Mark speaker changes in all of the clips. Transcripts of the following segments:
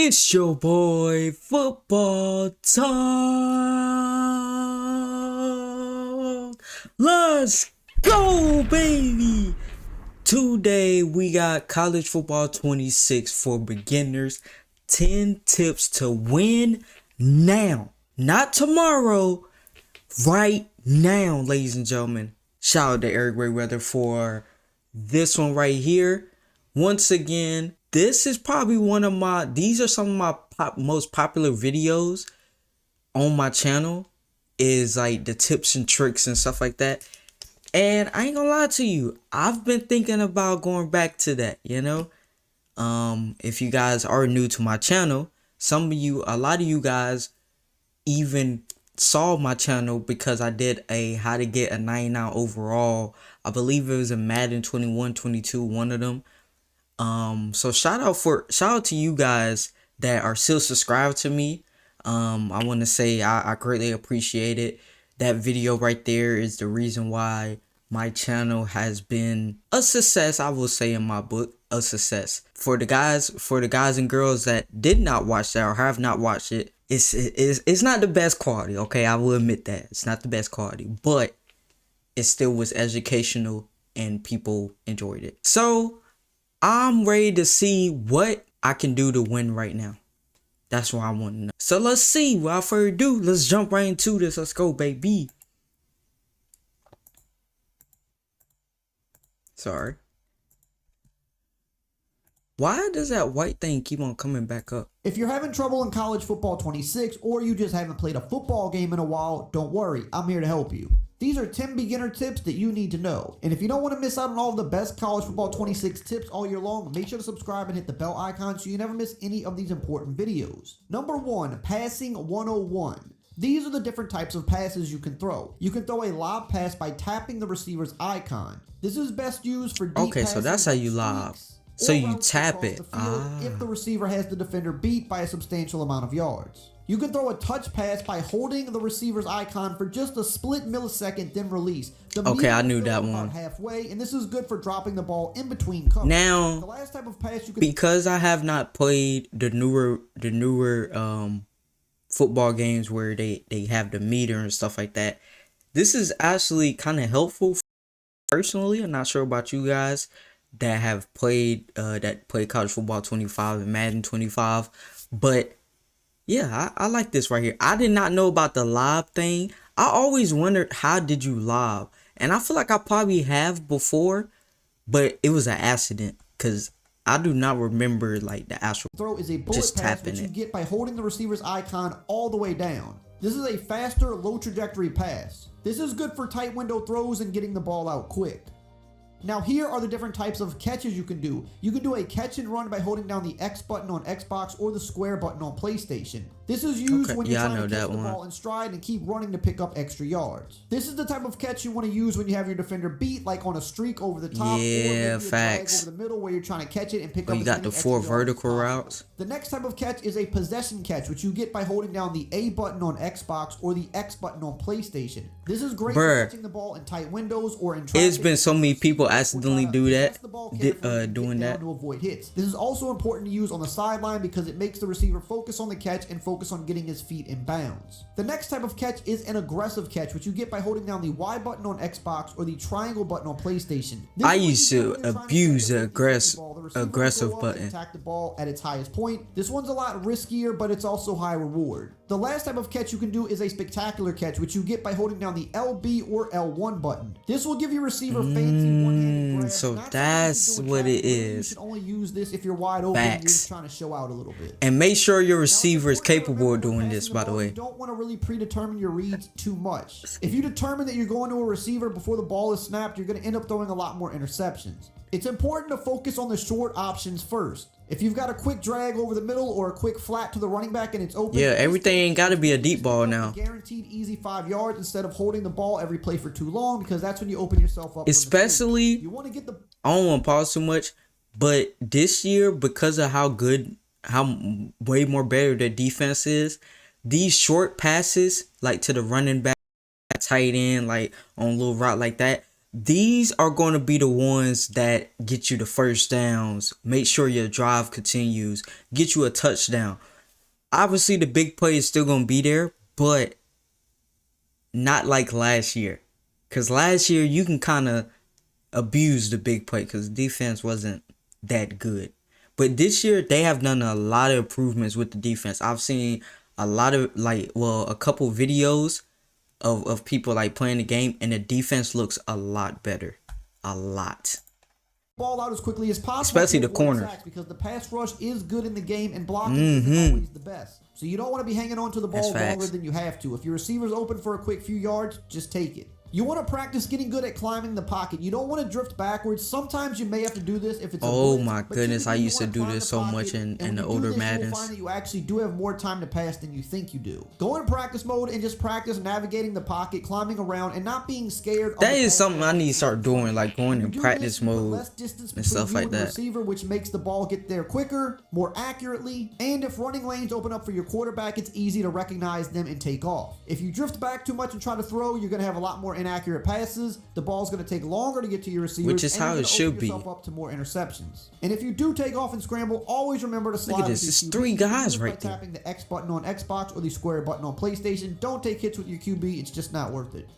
Speaker 1: It's your boy Football Talk. Let's go, baby. Today we got College Football 26 for beginners. 10 tips to win now, not tomorrow, right now, ladies and gentlemen. Shout out to Eric Rayweather for this one right here. Once again, this is probably these are some of my most popular videos on my channel, is like the tips and tricks and stuff like that. And I ain't gonna lie to you, I've been thinking about going back to that, if you guys are new to my channel, a lot of you guys even saw my channel because I did a how to get a 99 overall. I believe it was a Madden 21, 22, one of them. So shout out to you guys that are still subscribed to me. I want to say I greatly appreciate it. That video right there is the reason why my channel has been a success. I will say in my book, a success. For the guys and girls that did not watch that or have not watched it, it's not the best quality. Okay, I will admit that it's not the best quality, but it still was educational and people enjoyed it. So I'm ready to see what I can do to win right now. That's what I want to know. So let's see. Without further ado, let's jump right into this. Let's go, baby. Sorry. Why does that white thing keep on coming back up?
Speaker 2: If you're having trouble in College Football 26 or you just haven't played a football game in a while, don't worry. I'm here to help you. These are 10 beginner tips that you need to know. And if you don't want to miss out on all of the best College Football 26 tips all year long, make sure to subscribe and hit the bell icon so you never miss any of these important videos. Number 1, Passing 101. These are the different types of passes you can throw. You can throw a lob pass by tapping the receiver's icon. This is best used for deep
Speaker 1: Okay, so that's how you lob. So you tap it.
Speaker 2: If the receiver has the defender beat by a substantial amount of yards. You can throw a touch pass by holding the receiver's icon for just a split millisecond, then release.
Speaker 1: Okay, I knew that one.
Speaker 2: Halfway, and this is good for dropping the ball in between covers.
Speaker 1: Now,
Speaker 2: the last type of pass you can
Speaker 1: because I have not played the newer football games where they have the meter and stuff like that, this is actually kind of helpful. Personally, I'm not sure about you guys that have played College Football 25 and Madden 25, but yeah, I like this right here. I did not know about the lob thing. I always wondered, how did you lob? And I feel like I probably have before, but it was an accident because I do not remember like the actual
Speaker 2: throw is a bullet
Speaker 1: just
Speaker 2: pass
Speaker 1: tapping
Speaker 2: which you
Speaker 1: it.
Speaker 2: get by holding the receiver's icon all the way down. This is a faster, low trajectory pass. This is good for tight window throws and getting the ball out quick. Now here are the different types of catches you can do. You can do a catch and run by holding down the X button on Xbox or the square button on PlayStation. This is used when you're trying to catch the ball in stride and keep running to pick up extra yards. This is the type of catch you want to use when you have your defender beat, like on a streak over the top,
Speaker 1: yeah,
Speaker 2: or
Speaker 1: facts.
Speaker 2: over the middle where you're trying to catch it and pick up.
Speaker 1: You got the 4 vertical routes.
Speaker 2: The next type of catch is a possession catch, which you get by holding down the A button on Xbox or the X button on PlayStation. This is great for catching the ball in tight windows or in traffic.
Speaker 1: It's been so many people accidentally do that, doing that.
Speaker 2: To avoid hits. This is also important to use on the sideline because it makes the receiver focus on the catch and focus on getting his feet in bounds. The next type of catch is an aggressive catch, which you get by holding down the Y button on Xbox or the triangle button on PlayStation.
Speaker 1: I used to abuse the aggressive button.
Speaker 2: Attack the ball at its highest point. This one's a lot riskier, but it's also high reward. The last type of catch you can do is a spectacular catch, which you get by holding down the LB or L1 button. This will give your receiver fancy one-handed grabs.
Speaker 1: So that's what it is.
Speaker 2: You should only use this if you're wide open and you're just trying to show out a little bit.
Speaker 1: And make sure your receiver is capable of doing this, by the way.
Speaker 2: You don't want to really predetermine your reads too much. If you determine that you're going to a receiver before the ball is snapped, you're going to end up throwing a lot more interceptions. It's important to focus on the short options first. If you've got a quick drag over the middle or a quick flat to the running back and it's open,
Speaker 1: yeah, everything ain't got to be a deep ball now.
Speaker 2: Guaranteed easy 5 yards instead of holding the ball every play for too long, because that's when you open yourself up.
Speaker 1: Especially,
Speaker 2: you want to get the.
Speaker 1: I don't want to pause too much, but this year, because of how way more better the defense is, these short passes like to the running back, tight end, like on a little route like that, these are going to be the ones that get you the first downs, make sure your drive continues, get you a touchdown. Obviously, the big play is still going to be there, but not like last year. Because last year, you can kind of abuse the big play because defense wasn't that good. But this year, they have done a lot of improvements with the defense. I've seen a lot of, a couple videos of people like playing the game, and the defense looks a lot better. A lot.
Speaker 2: Ball out as quickly as possible,
Speaker 1: especially the corner,
Speaker 2: because the pass rush is good in the game and blocking isn't always the best. So you don't want to be hanging on to the ball longer than you have to. If your receiver's open for a quick few yards, just take it. You want to practice getting good at climbing the pocket. You don't want to drift backwards. Sometimes you may have to do this if it's a blitz,
Speaker 1: my goodness, I used to do this so much in the older Maddens.
Speaker 2: You'll find that you actually do have more time to pass than you think you do. Go in practice mode and just practice navigating the pocket, climbing around, and not being scared.
Speaker 1: That is something I need to start doing, like going in practice mode and stuff like that.
Speaker 2: Receiver, which makes the ball get there quicker, more accurately, and if running lanes open up for your quarterback, it's easy to recognize them and take off. If you drift back too much and try to throw, you're going to have a lot more inaccurate passes. The ball's going to take longer to get to your receivers,
Speaker 1: which is how it should be.
Speaker 2: Up to more interceptions. And if you do take off and scramble, always remember to slide.
Speaker 1: Look at this. It's 3 guys right there.
Speaker 2: Tapping the X button on Xbox or the square button on PlayStation. Don't take hits with your QB. It's just not worth it.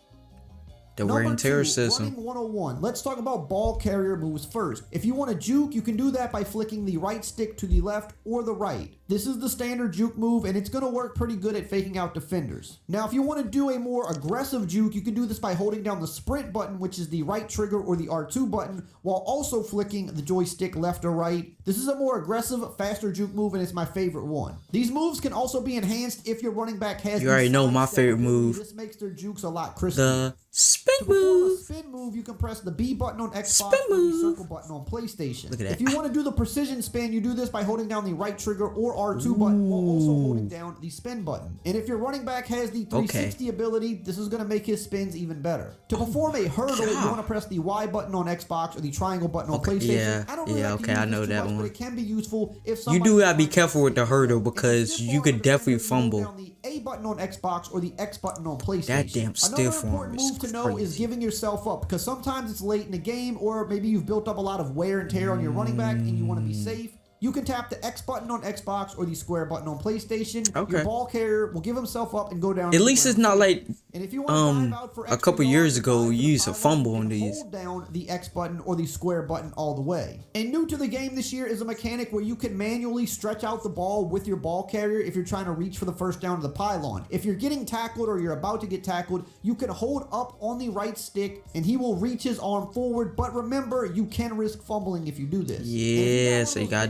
Speaker 1: The wear and tear system.
Speaker 2: Running 101. Let's talk about ball carrier moves first. If you want to juke, you can do that by flicking the right stick to the left or the right. This is the standard juke move, and it's going to work pretty good at faking out defenders. Now, if you want to do a more aggressive juke, you can do this by holding down the sprint button, which is the right trigger or the R2 button, while also flicking the joystick left or right. This is a more aggressive, faster juke move, and it's my favorite one. These moves can also be enhanced if your running back has...
Speaker 1: You already know my favorite move.
Speaker 2: This makes their jukes a lot crisper.
Speaker 1: The spin move.
Speaker 2: To spin move, you can press the B button on Xbox or the circle button on PlayStation.
Speaker 1: Look at that.
Speaker 2: If you want to do the precision spin, you do this by holding down the right trigger or R2 button while also holding down the spin button. And if your running back has the 360 ability, this is going to make his spins even better. To perform a hurdle, you want to press the Y button on Xbox or the triangle button on PlayStation. I don't really like to use
Speaker 1: I know
Speaker 2: this
Speaker 1: that
Speaker 2: much,
Speaker 1: one.
Speaker 2: but it can be useful if
Speaker 1: you do gotta be careful with the hurdle because you could definitely fumble.
Speaker 2: The A button on Xbox or the X button on PlayStation.
Speaker 1: That damn stiff
Speaker 2: Another important move to know is giving yourself up, because sometimes it's late in the game, or maybe you've built up a lot of wear and tear on your running back and you want to be safe. You can tap the X button on Xbox or the square button on PlayStation. Your ball carrier will give himself up and go down.
Speaker 1: At least it's not like
Speaker 2: and if you want to dive out for
Speaker 1: a couple years ago you used to fumble on these.
Speaker 2: Hold down the X button or the square button all the way. And new to the game this year is a mechanic where you can manually stretch out the ball with your ball carrier if you're trying to reach for the first down of the pylon. If you're getting tackled or you're about to get tackled, you can hold up on the right stick and he will reach his arm forward. But remember, you can risk fumbling if you do this.
Speaker 1: Yeah, so you gotta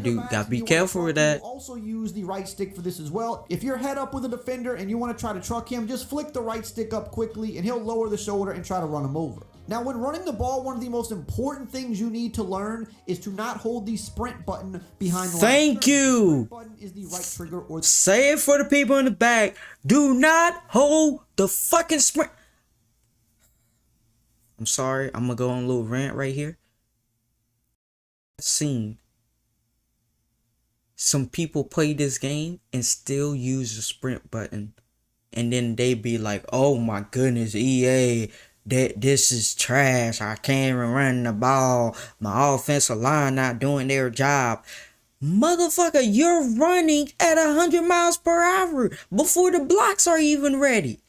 Speaker 1: be careful with that.
Speaker 2: Also use the right stick for this as well. If you're head up with a defender and you want to try to truck him, just flick the right stick up quickly and he'll lower the shoulder and try to run him over. Now, when running the ball, one of the most important things you need to learn is to not hold the sprint button behind the
Speaker 1: Thank you.
Speaker 2: The sprint button is the right trigger or
Speaker 1: say it for the people in the back. Do not hold the fucking sprint. I'm sorry. I'm gonna go on a little rant right here. I've seen some people play this game and still use the sprint button, and then they be like, oh my goodness, EA, this is trash, I can't even run the ball, my offensive line not doing their job. Motherfucker, you're running at 100 miles per hour before the blocks are even ready.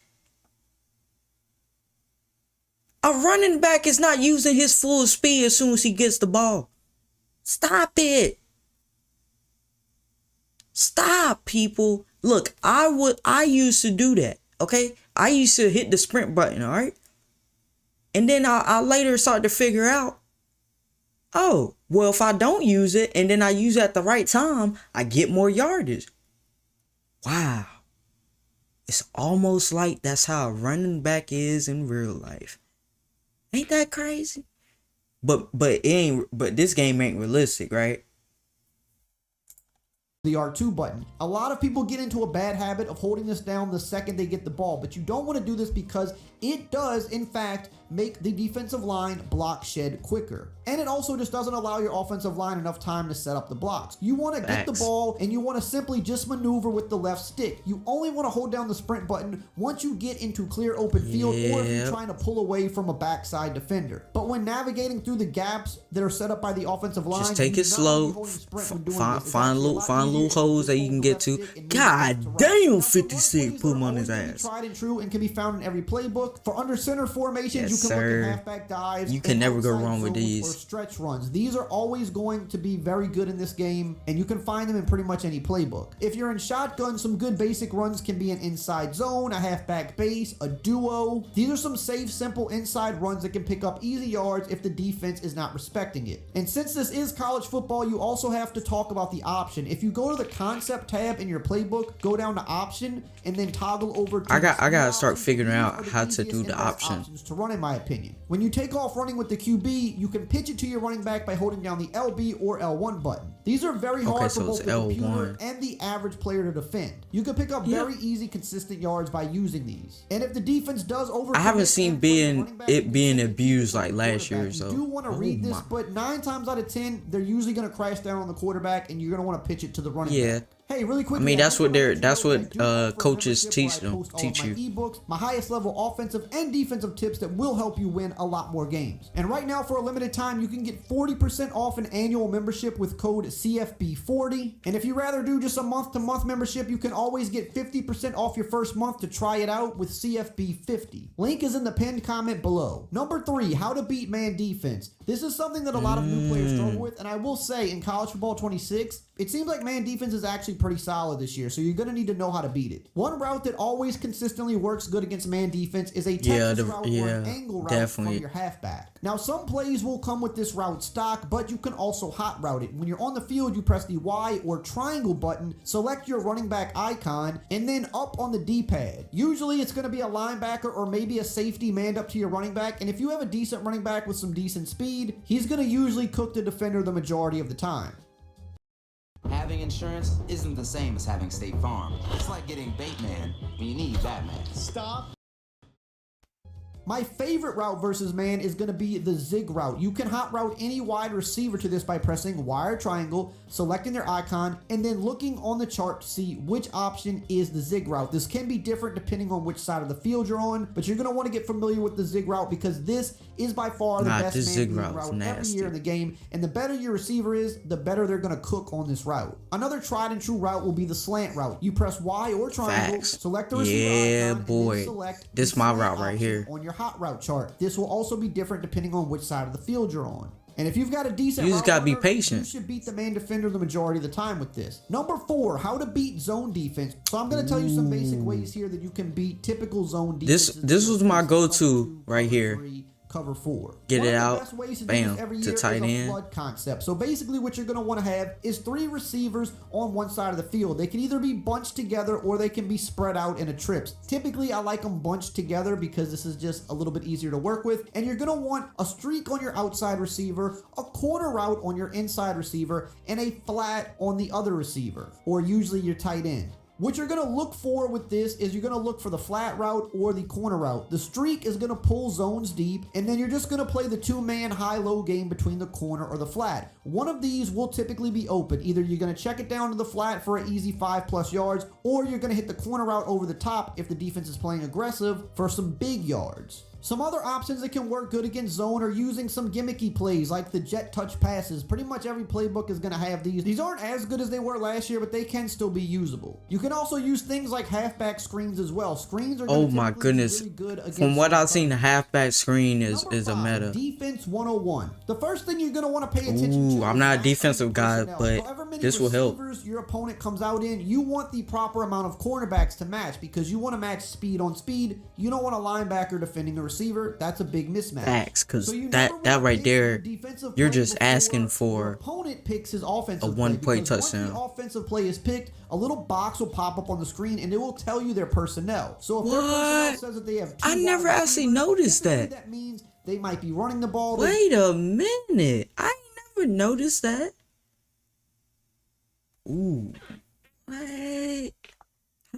Speaker 1: A running back is not using his full speed as soon as he gets the ball. Stop it. Stop, people. Look, I used to do that, okay? I used to hit the sprint button, all right? And then I later started to figure out, oh, well, if I don't use it and then I use it at the right time, I get more yardage. Wow. It's almost like that's how a running back is in real life. Ain't that crazy? But this game ain't realistic, right?
Speaker 2: the R2 button. A lot of people get into a bad habit of holding this down the second they get the ball, but you don't want to do this because it does, in fact, make the defensive line block shed quicker. And it also just doesn't allow your offensive line enough time to set up the blocks. You want to get the ball and you want to simply just maneuver with the left stick. You only want to hold down the sprint button once you get into clear open field or if you're trying to pull away from a backside defender. But when navigating through the gaps that are set up by the offensive line,
Speaker 1: just take it slow. Find little holes that you can get to. God damn, 56 put him on his ass.
Speaker 2: Tried and true and can be found in every playbook. For under center formations, you can look at halfback dives.
Speaker 1: You can never go wrong with these.
Speaker 2: Or stretch runs. These are always going to be very good in this game, and you can find them in pretty much any playbook. If you're in shotgun, some good basic runs can be an inside zone, a halfback base, a duo. These are some safe, simple inside runs that can pick up easy yards if the defense is not respecting it. And since this is college football, you also have to talk about the option. If you go to the concept tab in your playbook, go down to option, and then toggle over to
Speaker 1: I gotta start figuring out how to do the options
Speaker 2: to run, in my opinion. When you take off running with the QB, you can pitch it to your running back by holding down the LB or L1 button. These are very hard for both the computer and the average player to defend. You can pick up very easy, consistent yards by using these. And if the defense does over,
Speaker 1: I haven't seen it being abused like last year. So
Speaker 2: you do want to read this, but 9 times out of 10, they're usually going to crash down on the quarterback, and you're going to want to pitch it to the running back. Hey, really quick.
Speaker 1: I mean, that's what coaches teach you.
Speaker 2: Ebooks, my highest level offensive and defensive tips that will help you win a lot more games. And right now, for a limited time, you can get 40% off an annual membership with code CFB40. And if you rather do just a month-to-month membership, you can always get 50% off your first month to try it out with CFB50. Link is in the pinned comment below. Number 3, how to beat man defense. This is something that a lot of new players struggle with, and I will say in College Football 26, it seems like man defense is actually pretty solid this year, so you're going to need to know how to beat it. One route that always consistently works good against man defense is a Texas route or an angle route from your halfback. Now, some plays will come with this route stock, but you can also hot route it. When you're on the field, you press the Y or triangle button, select your running back icon, and then up on the D-pad. Usually, it's going to be a linebacker or maybe a safety manned up to your running back, and if you have a decent running back with some decent speed, he's going to usually cook the defender the majority of the time.
Speaker 3: Having insurance isn't the same as having State Farm. It's like getting Bateman when you need Batman.
Speaker 2: Stop. My favorite route versus man is going to be the zig route. You can hot route any wide receiver to this by pressing Y or triangle, selecting their icon, and then looking on the chart to see which option is the zig route. This can be different depending on which side of the field you're on, but you're going to want to get familiar with the zig route because this is by far the best man route every year in the game, and the better your receiver is, the better they're going to cook on this route. Another tried and true route will be the slant route. You press Y or triangle, select the receiver icon, and then select
Speaker 1: this is my route right here
Speaker 2: on your hot route chart. This will also be different depending on which side of the field you're on. And if you've got a decent,
Speaker 1: you just gotta be patient.
Speaker 2: You should beat the man defender the majority of the time with this. Number 4, how to beat zone defense. So I'm gonna tell you some basic ways here that you can beat typical zone defense.
Speaker 1: This was my go-to right here.
Speaker 2: Cover 4.
Speaker 1: Get it out. Bam. To tight end.
Speaker 2: Flood concept. So basically what you're going to want to have is 3 receivers on one side of the field. They can either be bunched together or they can be spread out in a trips. Typically I like them bunched together because this is just a little bit easier to work with. And you're going to want a streak on your outside receiver, a corner route on your inside receiver, and a flat on the other receiver, or usually your tight end. What you're going to look for with this is you're going to look for the flat route or the corner route. The streak is going to pull zones deep, and then you're just going to play the 2-man high-low game between the corner or the flat. One of these will typically be open. Either you're going to check it down to the flat for an easy 5+ yards, or you're going to hit the corner route over the top if the defense is playing aggressive for some big yards. Some other options that can work good against zone are using some gimmicky plays like the jet touch passes. Pretty much every playbook is going to have these. These aren't as good as they were last year, but they can still be usable. You can also use things like halfback screens as well. Screens are
Speaker 1: oh my goodness.
Speaker 2: Really good against
Speaker 1: from what I've seen, the halfback screen is a meta.
Speaker 2: Defense 101. The first thing you're going to want to pay attention to.
Speaker 1: I'm not a defensive guy, but this will help.
Speaker 2: Your opponent comes out in, you want the proper amount of cornerbacks to match because you want to match speed on speed. You don't want a linebacker defending a receiver. That's a big mismatch.
Speaker 1: Facts, because that right there, you're just asking for
Speaker 2: opponent picks his offensive
Speaker 1: a one-play touchdown.
Speaker 2: Once the offensive play is picked, a little box will pop up on the screen and it will tell you their personnel. So if their personnel says that they have 2
Speaker 1: I never actually noticed that.
Speaker 2: That means they might be running the ball.
Speaker 1: Wait a minute. I never noticed that. Ooh. What?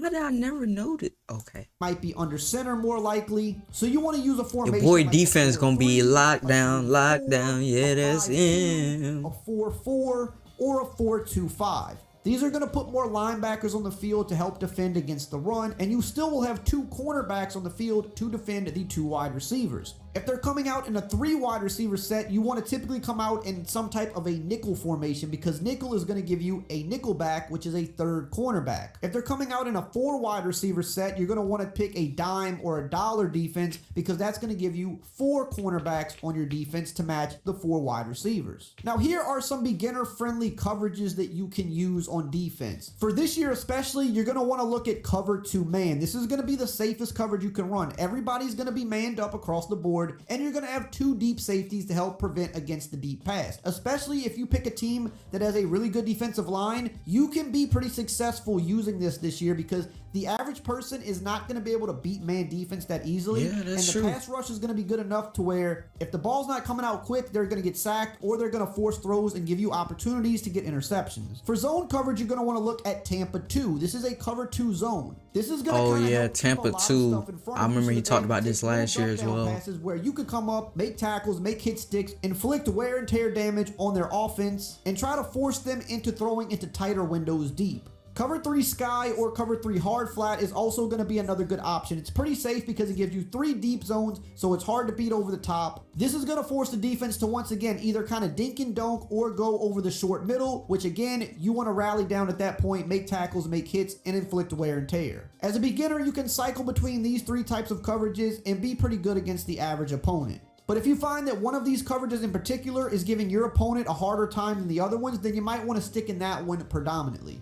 Speaker 1: How did I never notice? Okay.
Speaker 2: Might be under center more likely. So you want to use a formation.
Speaker 1: Your boy
Speaker 2: like
Speaker 1: defense
Speaker 2: a
Speaker 1: gonna be
Speaker 2: 4-3,
Speaker 1: locked
Speaker 2: a
Speaker 1: down,
Speaker 2: 3-4,
Speaker 1: locked down. Yeah,
Speaker 2: a
Speaker 1: that's
Speaker 2: 5-2,
Speaker 1: him.
Speaker 2: a 4-4, or a 4-2-5. These are going to put more linebackers on the field to help defend against the run, and you still will have 2 cornerbacks on the field to defend the 2 wide receivers. If they're coming out in a 3 wide receiver set, you want to typically come out in some type of a nickel formation because nickel is going to give you a nickel back, which is a 3rd cornerback. If they're coming out in a 4 wide receiver set, you're going to want to pick a dime or a dollar defense because that's going to give you 4 cornerbacks on your defense to match the 4 wide receivers. Now, here are some beginner-friendly coverages that you can use on defense. For this year especially, you're going to want to look at cover 2 man. This is going to be the safest coverage you can run. Everybody's going to be manned up across the board, and you're going to have 2 deep safeties to help prevent against the deep pass. Especially if you pick a team that has a really good defensive line, you can be pretty successful using this year because the average person is not going to be able to beat man defense that easily.
Speaker 1: Yeah, that's
Speaker 2: and the
Speaker 1: true.
Speaker 2: pass rush is going to be good enough to where if the ball's not coming out quick, they're going to get sacked or they're going to force throws and give you opportunities to get interceptions. For zone coverage, you're going to want to look at Tampa 2. This is a cover 2 zone. This is going to help
Speaker 1: Tampa 2. I remember he talked about this last year as well.
Speaker 2: Passes where you could come up, make tackles, make hit sticks, inflict wear and tear damage on their offense, and try to force them into throwing into tighter windows deep. Cover 3 sky or cover 3 hard flat is also going to be another good option. It's pretty safe because it gives you 3 deep zones, so it's hard to beat over the top. This is going to force the defense to once again either kind of dink and dunk or go over the short middle, which again, you want to rally down at that point, make tackles, make hits, and inflict wear and tear. As a beginner, you can cycle between these 3 types of coverages and be pretty good against the average opponent. But if you find that one of these coverages in particular is giving your opponent a harder time than the other ones, then you might want to stick in that one predominantly.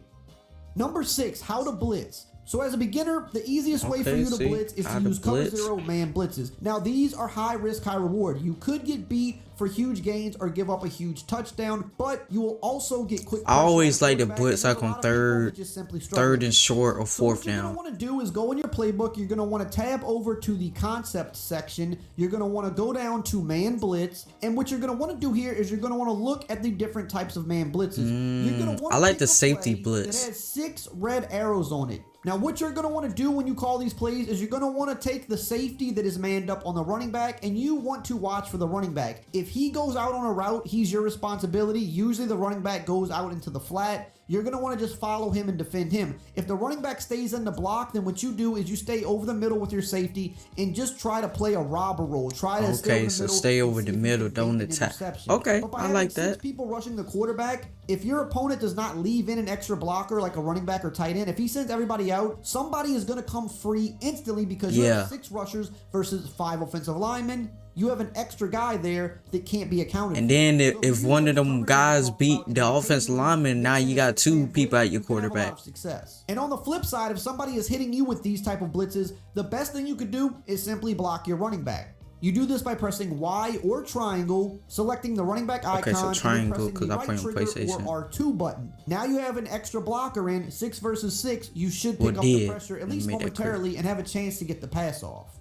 Speaker 2: Number 6, how to blitz. So as a beginner, the easiest way for you to blitz is to use cover 0 man blitzes. Now these are high risk, high reward. You could get beat for huge gains or give up a huge touchdown, but you will also get quick.
Speaker 1: I always like to blitz like on third and short or 4th down.
Speaker 2: What you're going to want to do is go in your playbook. You're going to want to tab over to the concept section. You're going to want to go down to man blitz. And what you're going to want to do here is you're going to want to look at the different types of man blitzes. You're going to want
Speaker 1: I like the
Speaker 2: pick a
Speaker 1: safety
Speaker 2: play
Speaker 1: blitz.
Speaker 2: that has 6 red arrows on it. Now, what you're going to want to do when you call these plays is you're going to want to take the safety that is manned up on the running back, and you want to watch for the running back. If he goes out on a route, he's your responsibility. Usually the running back goes out into the flat. You're going to want to just follow him and defend him. If the running back stays in the block, then what you do is you stay over the middle with your safety and just try to play a robber role. Try to
Speaker 1: stay over the middle, don't attack. Okay, I like that.
Speaker 2: 6 people rushing the quarterback, if your opponent does not leave in an extra blocker like a running back or tight end, if he sends everybody out, somebody is going to come free instantly because you have 6 rushers versus 5 offensive linemen. You have an extra guy there that can't be accounted for.
Speaker 1: And then if one of them guys beat the offensive lineman, now you got 2 people at your quarterback.
Speaker 2: And on the flip side, if somebody is hitting you with these type of blitzes, the best thing you could do is simply block your running back. You do this by pressing Y or triangle, selecting the running back icon,
Speaker 1: so triangle,
Speaker 2: and then pressing the right trigger
Speaker 1: PlayStation.
Speaker 2: or R2 button. Now you have an extra blocker in 6 versus 6. You should pick up the pressure at least momentarily and have a chance to get the pass off.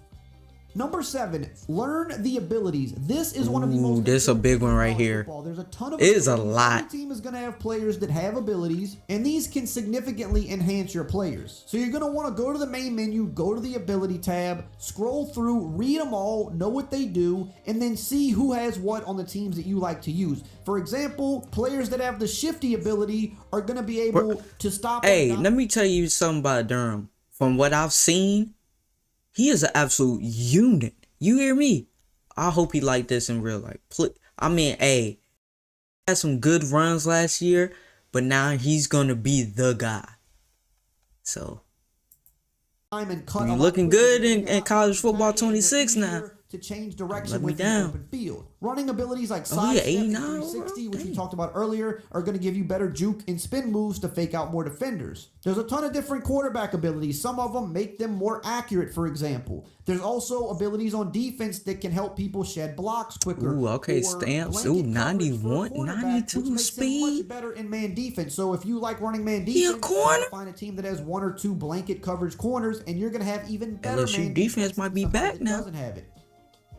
Speaker 2: Number 7, learn the abilities. This is one of the most.
Speaker 1: This is a big one right here.
Speaker 2: There's a ton of.
Speaker 1: It is a lot.
Speaker 2: Every team is going to have players that have abilities, and these can significantly enhance your players. So you're going to want to go to the main menu, go to the ability tab, scroll through, read them all, know what they do, and then see who has what on the teams that you like to use. For example, players that have the shifty ability are going to be able to stop.
Speaker 1: Hey, let me tell you something about Durham. From what I've seen, he is an absolute unit. You hear me? I hope he like this in real life. I mean, hey, he had some good runs last year, but now he's going to be the guy. So, you're looking good in college football 26 now.
Speaker 2: To change direction
Speaker 1: Let me
Speaker 2: with the
Speaker 1: down.
Speaker 2: open field. Running abilities like side step and 360, which we talked about earlier, are going to give you better juke and spin moves to fake out more defenders. There's a ton of different quarterback abilities. Some of them make them more accurate, for example. There's also abilities on defense that can help people shed blocks quicker.
Speaker 1: Ooh, okay, stamps. Ooh, 91, 92 speed.
Speaker 2: Much better in man defense. So if you like running man defense, find a team that has 1 or 2 blanket coverage corners, and you're going to have even better
Speaker 1: LSU
Speaker 2: man
Speaker 1: defense might be back now.
Speaker 2: Doesn't have it.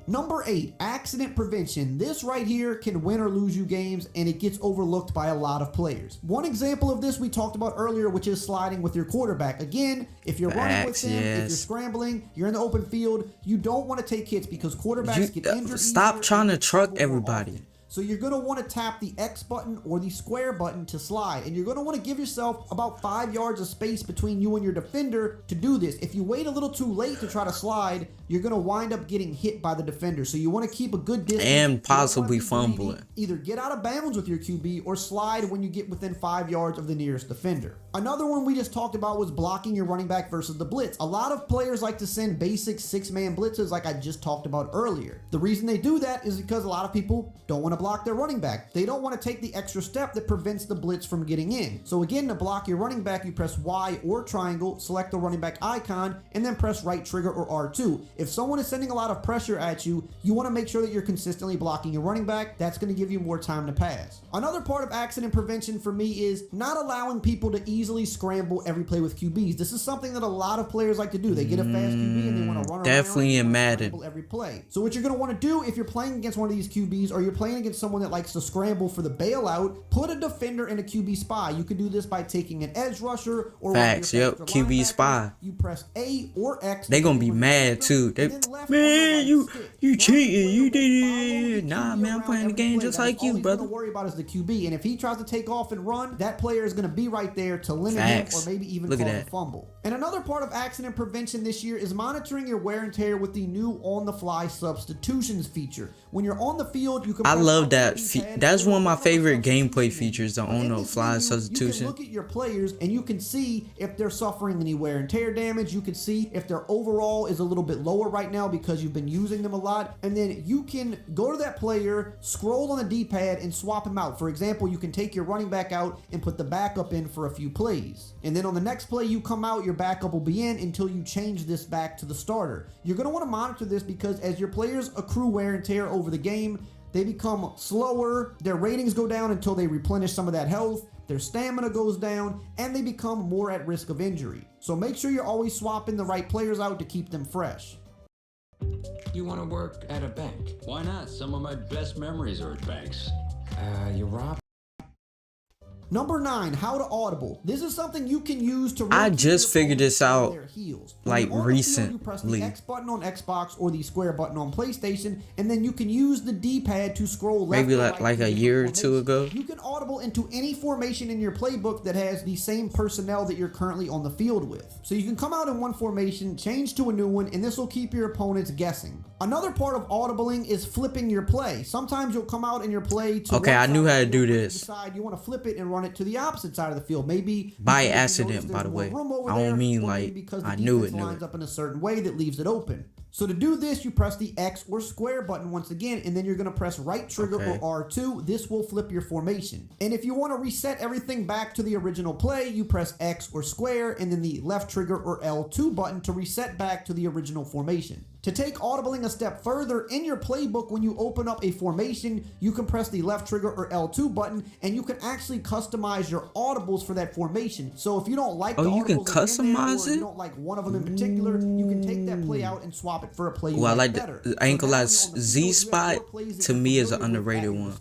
Speaker 2: Number 8, accident prevention. This right here can win or lose you games, and it gets overlooked by a lot of players. One example of this we talked about earlier, which is sliding with your quarterback. Again, if you're running with him, if you're scrambling, you're in the open field, you don't want to take hits because quarterbacks get injured.
Speaker 1: Stop trying to truck everybody.
Speaker 2: So you're going to want to tap the X button or the square button to slide. And you're going to want to give yourself about 5 yards of space between you and your defender to do this. If you wait a little too late to try to slide, you're going to wind up getting hit by the defender. So you want to keep a good distance.
Speaker 1: And possibly fumbling.
Speaker 2: Either get out of bounds with your QB or slide when you get within 5 yards of the nearest defender. Another one we just talked about was blocking your running back versus the blitz. A lot of players like to send basic 6-man blitzes like I just talked about earlier. The reason they do that is because a lot of people don't want to block their running back. They don't want to take the extra step that prevents the blitz from getting in. So again, to block your running back, you press Y or triangle, select the running back icon, and then press right trigger or R2. If someone is sending a lot of pressure at you, you want to make sure that you're consistently blocking your running back. That's going to give you more time to pass. Another part of accident prevention for me is not allowing people to easily scramble every play with QBs. This is something that a lot of players like to do. They get a fast QB and they want to run
Speaker 1: definitely
Speaker 2: around
Speaker 1: in Madden
Speaker 2: every play. So what you're going to want to do if you're playing against one of these QBs or you're playing against someone that likes to scramble for the bailout, put a defender in a QB spy. You can do this by taking an edge rusher or
Speaker 1: facts. Yep, QB spy.
Speaker 2: You press A or X.
Speaker 1: They gonna be mad too. They, man, you cheating. You did it. Nah, man, I'm playing the game just like you, brother.
Speaker 2: All he's gonna worry about is the QB, and if he tries to take off and run, that player is gonna be right there to limit him or maybe even cause a fumble. And another part of accident prevention this year is monitoring your wear and tear with the new on-the-fly substitutions feature. When you're on the field, you can.
Speaker 1: I love that. That's one of my favorite gameplay features, the on-the-fly substitution.
Speaker 2: You can look at your players and you can see if they're suffering any wear and tear damage. You can see if their overall is a little bit lower right now because you've been using them a lot. And then you can go to that player, scroll on the D-pad, and swap him out. For example, you can take your running back out and put the backup in for a few plays. And then on the next play you come out, your backup will be in until you change this back to the starter. You're going to want to monitor this because as your players accrue wear and tear over the game, they become slower, their ratings go down until they replenish some of that health, their stamina goes down, and they become more at risk of injury. So make sure you're always swapping the right players out to keep them fresh.
Speaker 4: You want to work at a bank?
Speaker 5: Why not? Some of my best memories are at banks.
Speaker 4: You rob?
Speaker 2: Number 9, how to audible. This is something you can use to.
Speaker 1: I just figured this out like
Speaker 2: recently. You press the
Speaker 1: recently.
Speaker 2: X button on Xbox or the square button on PlayStation, and then you can use the D-pad to scroll left.
Speaker 1: Maybe
Speaker 2: or right
Speaker 1: like a year or two ago.
Speaker 2: You can audible into any formation in your playbook that has the same personnel that you're currently on the field with. So you can come out in one formation, change to a new one, and this will keep your opponents guessing. Another part of audibling is flipping your play. Sometimes you'll come out in your play to.
Speaker 1: Okay, I knew how to do this.
Speaker 2: Decide you want to flip it and run it to the opposite side of the field. Maybe
Speaker 1: by accident, by the way. I don't mean like I knew it.
Speaker 2: Lines up in a certain way that leaves it open. So to do this, you press the X or square button once again, and then you're going to press right trigger or R2. This will flip your formation. And if you want to reset everything back to the original play, you press X or square, and then the left trigger or L2 button to reset back to the original formation. To take audibling a step further, in your playbook, when you open up a formation, you can press the left trigger or L2 button, and you can actually customize your audibles for that formation. So if you don't like the
Speaker 1: you can
Speaker 2: customize it, or you don't like one of them in particular, you can take that play out and swap it for a play you
Speaker 1: I like
Speaker 2: better.
Speaker 1: the ankle Z spot. To me is an underrated one.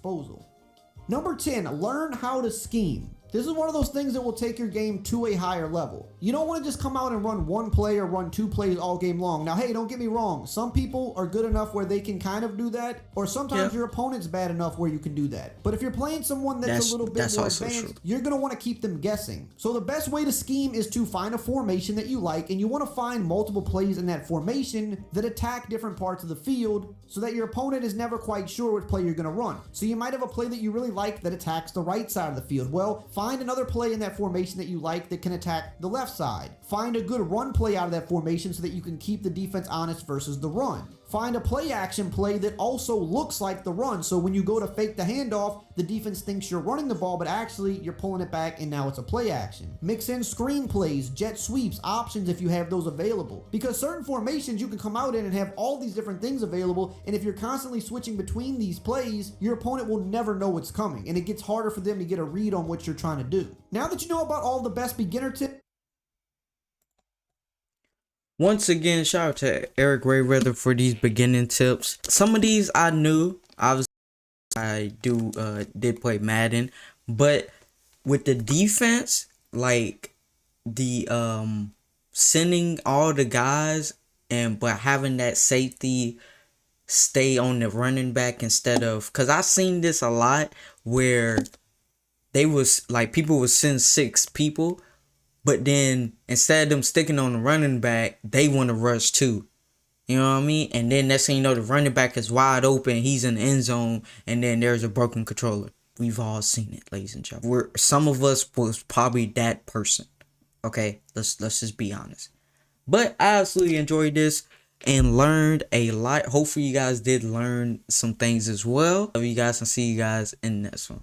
Speaker 2: Number 10, learn how to scheme. This is one of those things that will take your game to a higher level. You don't want to just come out and run one play or run two plays all game long. Now, hey, don't get me wrong. Some people are good enough where they can kind of do that, or sometimes your opponent's bad enough where you can do that. But if you're playing someone that's a little bit more advanced, you're going to want to keep them guessing. So the best way to scheme is to find a formation that you like, and you want to find multiple plays in that formation that attack different parts of the field so that your opponent is never quite sure which play you're going to run. So you might have a play that you really like that attacks the right side of the field. Well, find another play in that formation that you like that can attack the left side. Find a good run play out of that formation so that you can keep the defense honest versus the run. Find a play action play that also looks like the run, so when you go to fake the handoff, the defense thinks you're running the ball, but actually you're pulling it back and now it's a play action. Mix in screen plays, jet sweeps, options if you have those available. Because certain formations you can come out in and have all these different things available, and if you're constantly switching between these plays, your opponent will never know what's coming, and it gets harder for them to get a read on what you're trying to do. Now that you know about all the best beginner tips,
Speaker 1: Once again, shout out to Eric Rayweather for these beginning tips. Some of these I knew. Obviously, I did play Madden, but with the defense, like the sending all the guys but having that safety stay on the running back instead of, because I seen this a lot where they was like people would send 6 people, but then instead of them sticking on the running back, they want to rush too. You know what I mean? And then next thing you know, the running back is wide open. He's in the end zone, and then there's a broken controller. We've all seen it, ladies and gentlemen. Some of us was probably that person. Okay, let's just be honest. But I absolutely enjoyed this and learned a lot. Hopefully, you guys did learn some things as well. Love you guys and see you guys in the next one.